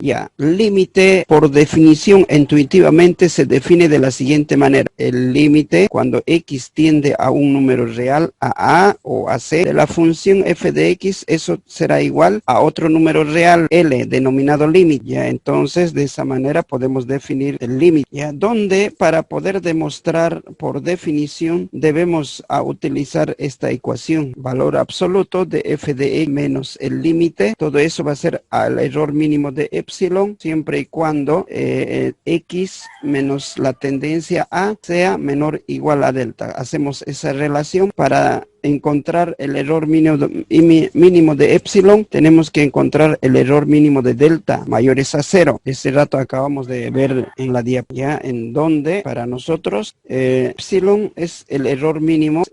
Ya, límite por definición intuitivamente se define de la siguiente manera. El límite cuando x tiende a un número real, a o a c, de la función f de x, eso será igual a otro número real, L, denominado límite. Ya, entonces de esa manera podemos definir el límite. Ya, donde para poder demostrar por definición debemos utilizar esta ecuación. Valor absoluto de f de x menos el límite. Todo eso va a ser al error mínimo de epsilon, siempre y cuando x menos la tendencia a sea menor o igual a delta. Hacemos esa relación para encontrar el error mínimo de epsilon. Tenemos que encontrar el error mínimo de delta mayores a 0. Este rato acabamos de ver en la diapositiva en donde para nosotros epsilon es el error mínimo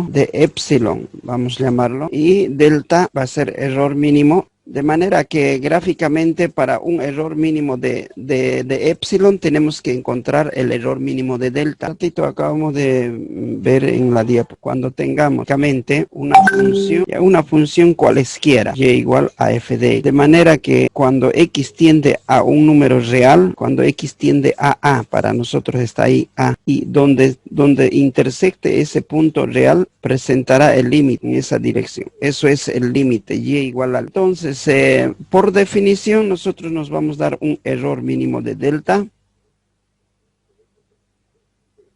de epsilon, vamos a llamarlo, y delta va a ser error mínimo. De manera que gráficamente para un error mínimo de epsilon tenemos que encontrar el error mínimo de delta. Acabamos de ver en la diapositiva, cuando tengamos una función cualesquiera, y igual a f de x. De manera que cuando x tiende a un número real, cuando x tiende a, para nosotros está ahí a, y donde intersecte ese punto real, presentará el límite en esa dirección. Eso es el límite, y igual a. Entonces, por definición, nosotros nos vamos a dar un error mínimo de delta.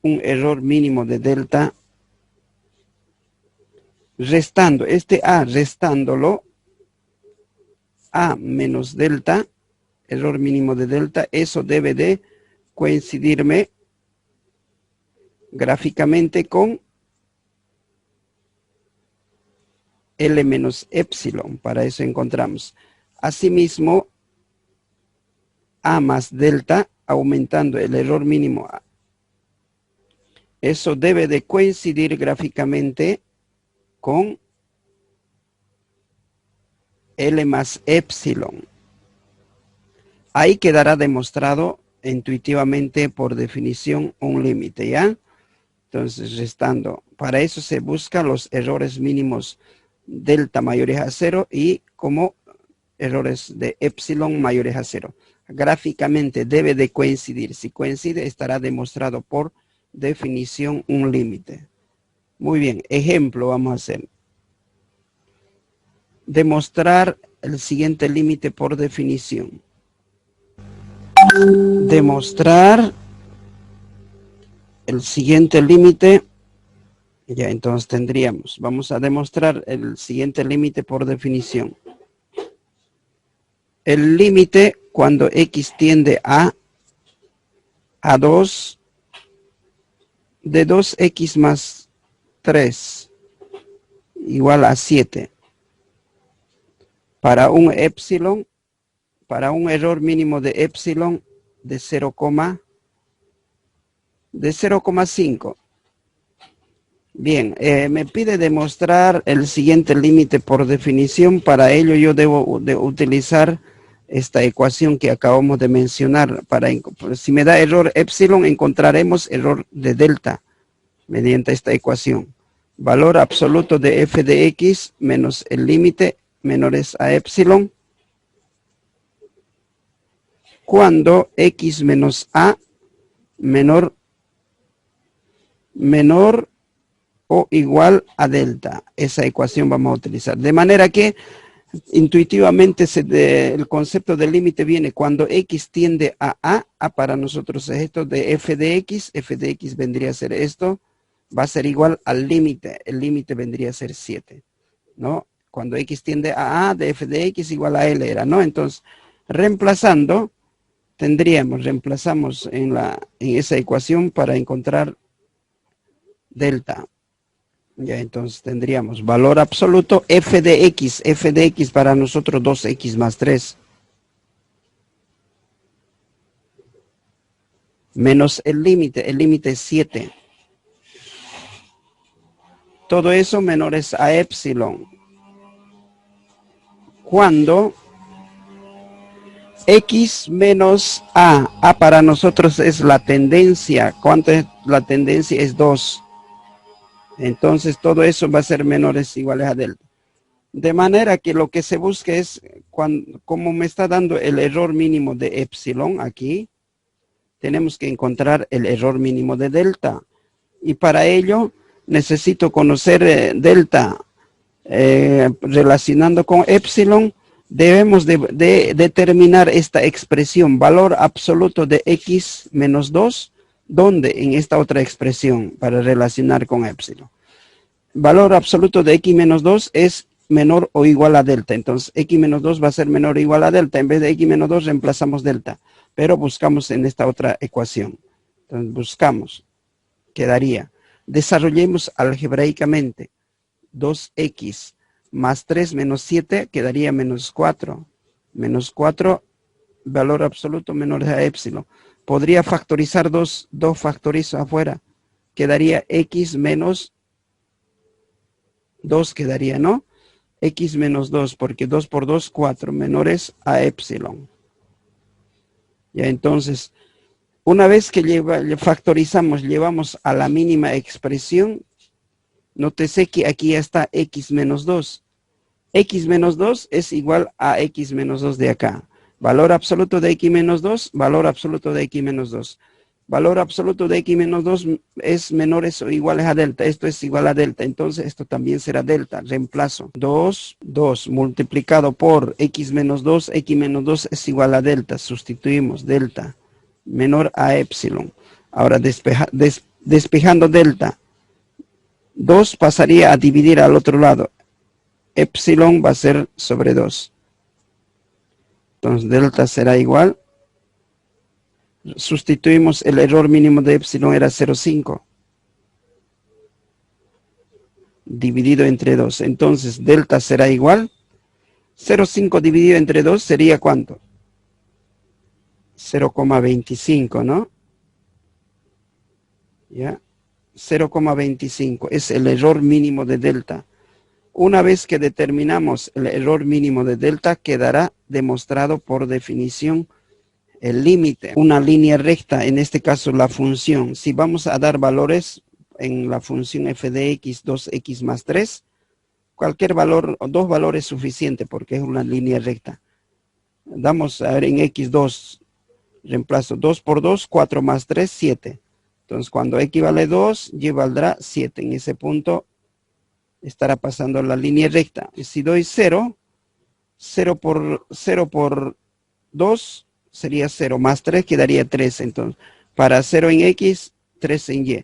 Un error mínimo de delta. Restando, restándolo, a menos delta, error mínimo de delta, eso debe de coincidirme gráficamente con L menos epsilon. Para eso encontramos. Asimismo, a más delta, aumentando el error mínimo. Eso debe de coincidir gráficamente con L más epsilon. Ahí quedará demostrado intuitivamente por definición un límite, ¿ya? Entonces, restando. Para eso se buscan los errores mínimos delta mayores a 0 y como errores de epsilon mayores a 0. Gráficamente debe de coincidir. Si coincide, estará demostrado por definición un límite. Muy bien, ejemplo vamos a hacer. Demostrar el siguiente límite por definición. Demostrar el siguiente límite. Ya, entonces vamos a demostrar el siguiente límite por definición. El límite cuando x tiende a 2, de 2x más 3 igual a 7. Para un epsilon, para un error mínimo de epsilon de 0,5. Bien, me pide demostrar el siguiente límite por definición. Para ello yo debo de utilizar esta ecuación que acabamos de mencionar. Si me da error epsilon, encontraremos error de delta mediante esta ecuación. Valor absoluto de f de x menos el límite menores a epsilon. Cuando x menos a menor o igual a delta. Esa ecuación vamos a utilizar. De manera que intuitivamente el concepto del límite viene cuando x tiende a para nosotros es esto de f de x vendría a ser esto, va a ser igual al límite. El límite vendría a ser 7, ¿no? Cuando x tiende a de f de x igual a L era, ¿no? Entonces, reemplazamos en esa ecuación para encontrar delta. Ya, entonces tendríamos valor absoluto f de x para nosotros 2x más 3. Menos el límite es 7. Todo eso menores a epsilon. Cuando x menos a para nosotros es la tendencia. ¿Cuánto es la tendencia? Es 2. Entonces todo eso va a ser menores iguales a delta. De manera que lo que se busca es, como me está dando el error mínimo de epsilon aquí, tenemos que encontrar el error mínimo de delta. Y para ello necesito conocer delta. Relacionando con epsilon, debemos de determinar esta expresión, valor absoluto de x menos 2, ¿dónde? En esta otra expresión para relacionar con epsilon. Valor absoluto de x menos 2 es menor o igual a delta. Entonces, x menos 2 va a ser menor o igual a delta. En vez de x menos 2 reemplazamos delta. Pero buscamos en esta otra ecuación. Entonces, buscamos. Quedaría. Desarrollemos algebraicamente. 2x más 3 menos 7 quedaría menos 4. Menos 4, valor absoluto menor a epsilon. Podría factorizar dos factores afuera. Quedaría x menos 2 quedaría, ¿no? X menos 2, porque 2 por 2, 4, menores a epsilon. Ya entonces, una vez que factorizamos, llevamos a la mínima expresión, nótese que aquí ya está x menos 2. X menos 2 es igual a x menos 2 de acá. Valor absoluto de x menos 2, valor absoluto de x menos 2. Valor absoluto de x menos 2 es menores o iguales a delta. Esto es igual a delta. Entonces esto también será delta. Reemplazo. 2 multiplicado por x menos 2. X menos 2 es igual a delta. Sustituimos delta menor a epsilon. Ahora despejando delta. 2 pasaría a dividir al otro lado. Epsilon va a ser sobre 2. Entonces delta será igual. Sustituimos el error mínimo de epsilon era 0,5. Dividido entre 2. Entonces delta será igual. 0,5 dividido entre 2 sería ¿cuánto? 0,25, ¿no? ¿Ya? 0,25 es el error mínimo de delta. Una vez que determinamos el error mínimo de delta, quedará demostrado por definición el límite, una línea recta, en este caso la función. Si vamos a dar valores en la función f de x, 2x más 3, cualquier valor, dos valores es suficiente porque es una línea recta. Damos a ver en x2, reemplazo 2 por 2, 4 más 3, 7. Entonces cuando x vale 2, y valdrá 7. En ese punto estará pasando la línea recta. Y si doy 0, 0 por 2 sería 0, más 3 quedaría 3. Entonces, para 0 en X, 3 en Y.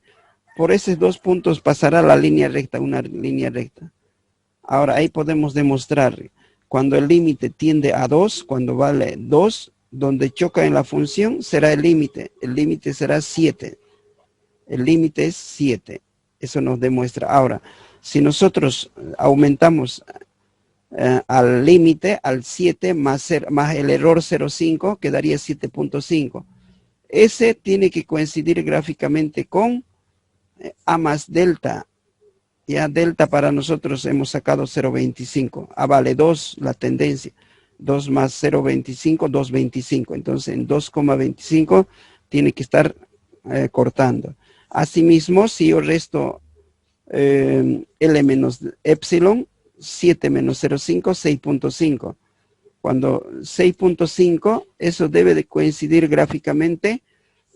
Por esos dos puntos pasará la línea recta, una línea recta. Ahora, ahí podemos demostrar, cuando el límite tiende a 2, cuando vale 2, donde choca en la función, será el límite. El límite será 7. El límite es 7. Eso nos demuestra. Ahora, si nosotros aumentamos al límite, al 7 más el error 0,5, quedaría 7.5. Ese tiene que coincidir gráficamente con A más delta. Ya delta para nosotros hemos sacado 0,25. A vale 2 la tendencia. 2 más 0,25, 2,25. Entonces en 2,25 tiene que estar cortando. Asimismo, si yo resto L menos epsilon, 7 menos 0,5, 6.5. Cuando 6.5, eso debe de coincidir gráficamente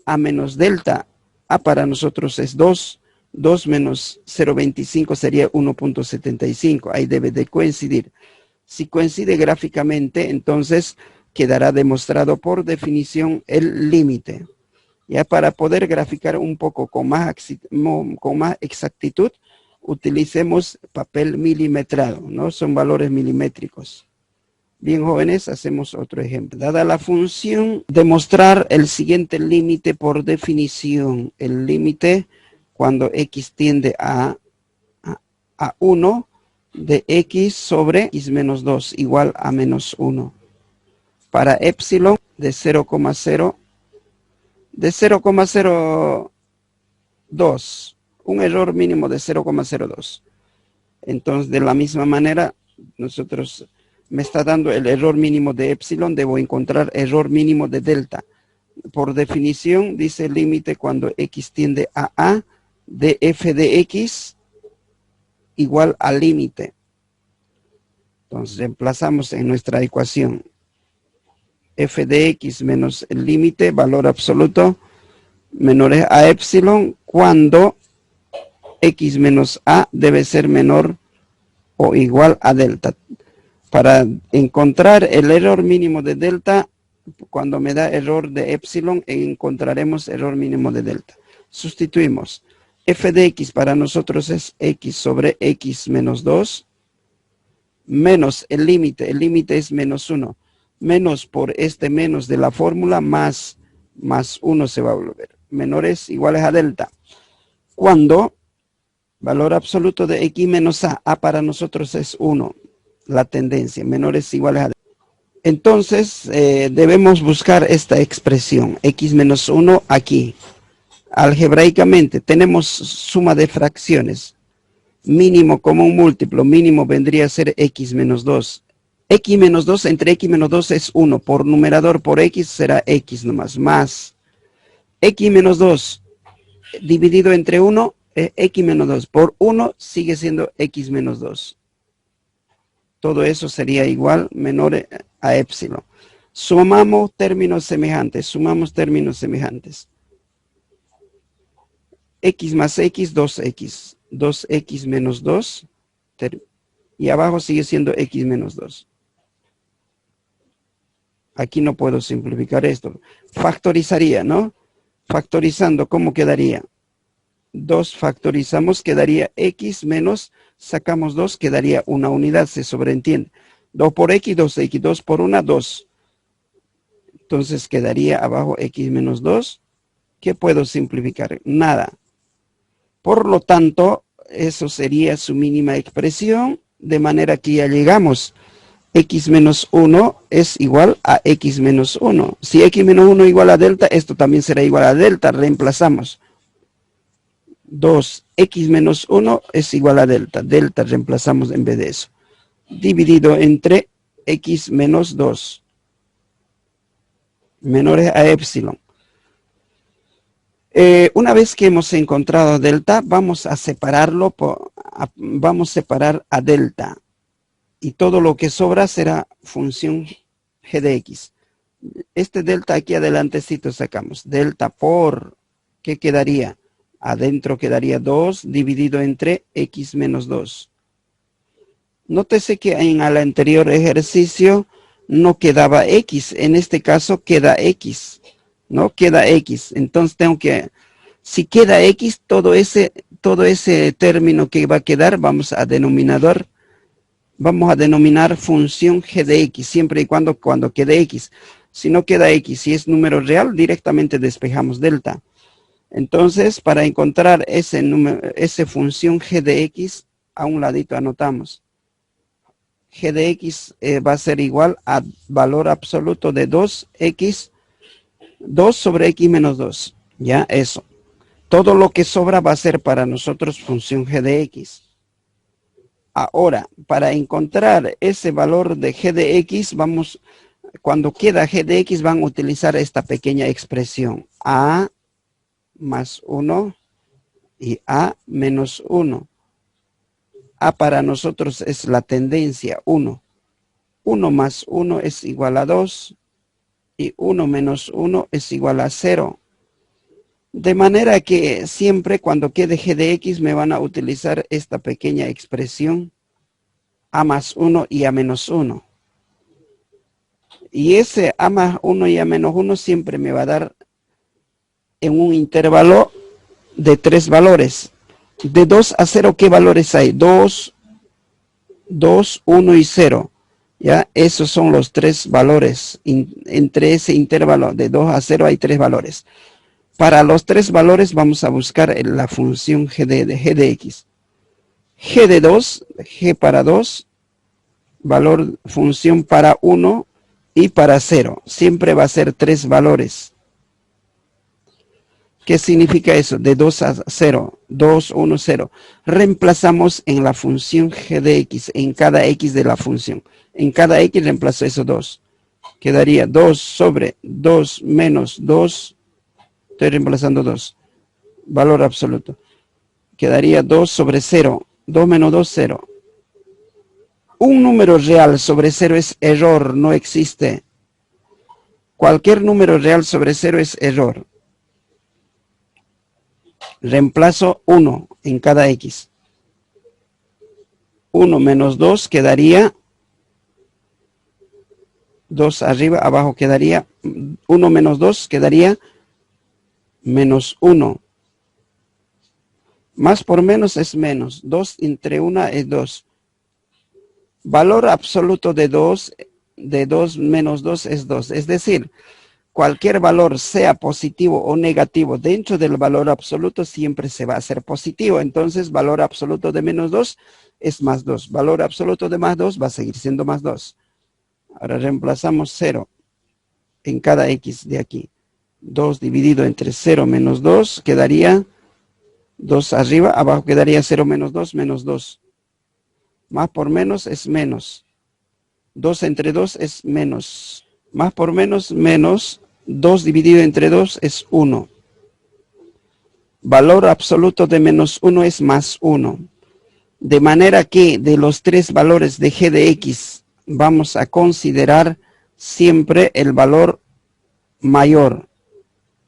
A menos delta. A para nosotros es 2. 2 menos 0,25 sería 1.75. Ahí debe de coincidir. Si coincide gráficamente, entonces quedará demostrado por definición el límite. Ya para poder graficar un poco con más exactitud, utilicemos papel milimetrado, ¿no? Son valores milimétricos. Bien, jóvenes, hacemos otro ejemplo. Dada la función, demostrar el siguiente límite por definición. El límite cuando x tiende a 1 de x sobre x menos 2 igual a menos 1. Para epsilon de 0,02. Un error mínimo de 0,02. Entonces, de la misma manera, nosotros me está dando el error mínimo de epsilon, debo encontrar error mínimo de delta. Por definición, dice el límite cuando x tiende a de f de x igual al límite. Entonces reemplazamos en nuestra ecuación f de x menos el límite, valor absoluto, menor a epsilon, cuando x menos a debe ser menor o igual a delta. Para encontrar el error mínimo de delta, cuando me da error de epsilon, encontraremos error mínimo de delta. Sustituimos. F de x para nosotros es x sobre x menos 2, menos el límite es menos 1, menos por este menos de la fórmula, más 1 se va a volver. Menores iguales a delta. Cuando valor absoluto de x menos a para nosotros es 1, la tendencia, menores iguales a delta. Entonces debemos buscar esta expresión, x menos 1 aquí. Algebraicamente tenemos suma de fracciones. Mínimo común múltiplo, mínimo vendría a ser x menos 2. X menos 2 entre x menos 2 es 1. Por numerador por x será x nomás. Más x menos 2 dividido entre 1 es x menos 2. Por 1 sigue siendo x menos 2. Todo eso sería igual, menor a epsilon. Sumamos términos semejantes. X más x, 2x. 2x menos 2. Y abajo sigue siendo x menos 2. Aquí no puedo simplificar esto. Factorizaría, ¿no? Factorizando, ¿cómo quedaría? 2 factorizamos, quedaría x menos, sacamos 2, quedaría una unidad, se sobreentiende. 2 por x, 2x, 2 por 1, 2. Entonces quedaría abajo x menos 2. ¿Qué puedo simplificar? Nada. Por lo tanto, eso sería su mínima expresión, de manera que ya llegamos. X menos 1 es igual a x menos 1. Si x menos 1 es igual a delta, esto también será igual a delta. Reemplazamos. 2, x menos 1 es igual a delta. Delta reemplazamos en vez de eso. Dividido entre x menos 2. Menores a epsilon. Una vez que hemos encontrado delta, vamos a separarlo, vamos a separar a delta. Y todo lo que sobra será función g de x. Este delta aquí adelantecito sacamos. Delta por, ¿qué quedaría? Adentro quedaría 2 dividido entre x menos 2. Nótese que en el anterior ejercicio no quedaba x. En este caso queda x. ¿No? Queda x. Entonces tengo que, si queda x, todo ese término que va a quedar, vamos a denominar función g de x, siempre y cuando quede x. Si no queda x, si es número real, directamente despejamos delta. Entonces, para encontrar ese función g de x, a un ladito anotamos. G de x va a ser igual a valor absoluto de 2x, 2 sobre x menos 2. Ya, eso. Todo lo que sobra va a ser para nosotros función g de x. Ahora, para encontrar ese valor de g de x, cuando queda g de x, van a utilizar esta pequeña expresión. A más 1 y a menos 1. A para nosotros es la tendencia, 1. 1 más 1 es igual a 2. Y 1 menos 1 es igual a 0. De manera que siempre cuando quede g de x me van a utilizar esta pequeña expresión a más 1 y a menos 1. Y ese a más 1 y a menos 1 siempre me va a dar en un intervalo de 3 valores. De 2 a 0, ¿qué valores hay? 2, 1 y 0. ¿Ya? Esos son los 3 valores. Entre ese intervalo de 2 a 0 hay 3 valores. Para los 3 valores vamos a buscar la función g de x. G de 2, g para 2, valor función para 1 y para 0. Siempre va a ser 3 valores. ¿Qué significa eso? De 2 a 0, 2, 1, 0. Reemplazamos en la función g de x, en cada x de la función. En cada x reemplazo esos 2. Quedaría 2 sobre 2 menos 2. Estoy reemplazando 2. Valor absoluto. Quedaría 2 sobre 0. 2 menos 2, 0. Un número real sobre 0 es error, no existe. Cualquier número real sobre 0 es error. Reemplazo 1 en cada X. 1 menos 2 quedaría 2 arriba, abajo quedaría 1 menos 2 quedaría menos 1. Más por menos es menos. 2 entre 1 es 2. Valor absoluto de 2 menos 2 es 2. Es decir, cualquier valor, sea positivo o negativo, dentro del valor absoluto siempre se va a hacer positivo. Entonces, valor absoluto de menos 2 es más 2. Valor absoluto de más 2 va a seguir siendo más 2. Ahora reemplazamos 0 en cada X de aquí. 2 dividido entre 0 menos 2 quedaría 2 arriba, abajo quedaría 0 menos 2, menos 2. Más por menos es menos. 2 entre 2 es menos. Más por menos, menos. 2 dividido entre 2 es 1. Valor absoluto de menos 1 es más 1. De manera que de los tres valores de g de x vamos a considerar siempre el valor mayor.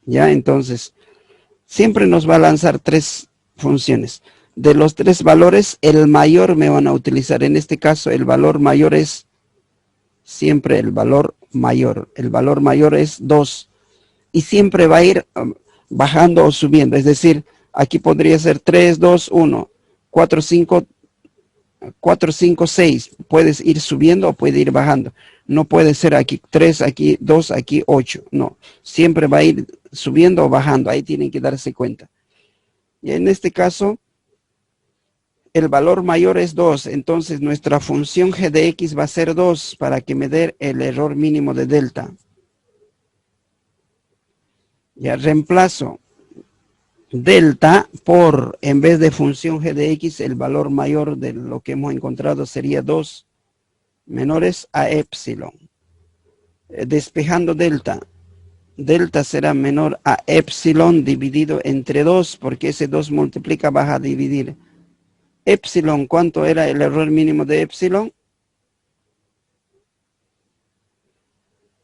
¿Ya? Entonces, siempre nos va a lanzar tres funciones. De los tres valores, el mayor me van a utilizar. En este caso, el valor mayor es siempre el valor mayor. El valor mayor es 2. Y siempre va a ir bajando o subiendo. Es decir, aquí podría ser 3, 2, 1, 4, 5, 4, 5, 6. Puedes ir subiendo o puede ir bajando. No puede ser aquí 3, aquí 2, aquí 8. No, siempre va a ir subiendo o bajando. Ahí tienen que darse cuenta. Y en este caso, el valor mayor es 2. Entonces, nuestra función g de x va a ser 2 para que me dé el error mínimo de delta. Ya reemplazo delta por, en vez de función g de x, el valor mayor de lo que hemos encontrado sería 2 menores a epsilon. Despejando delta. Delta será menor a epsilon dividido entre 2, porque ese 2 multiplica, baja a dividir. Epsilon, ¿cuánto era el error mínimo de epsilon?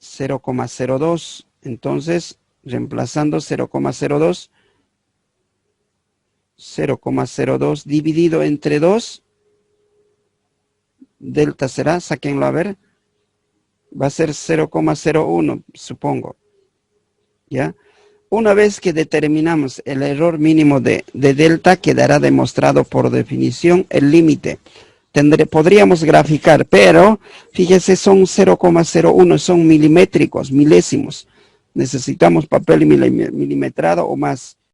0,02. Entonces, reemplazando 0,02, 0,02 dividido entre 2, delta será, sáquenlo a ver, va a ser 0,01, supongo. ¿Ya? Una vez que determinamos el error mínimo de delta, quedará demostrado por definición el límite. Podríamos graficar, pero fíjese, son 0,01, son milimétricos, milésimos. Necesitamos papel milimetrado o más.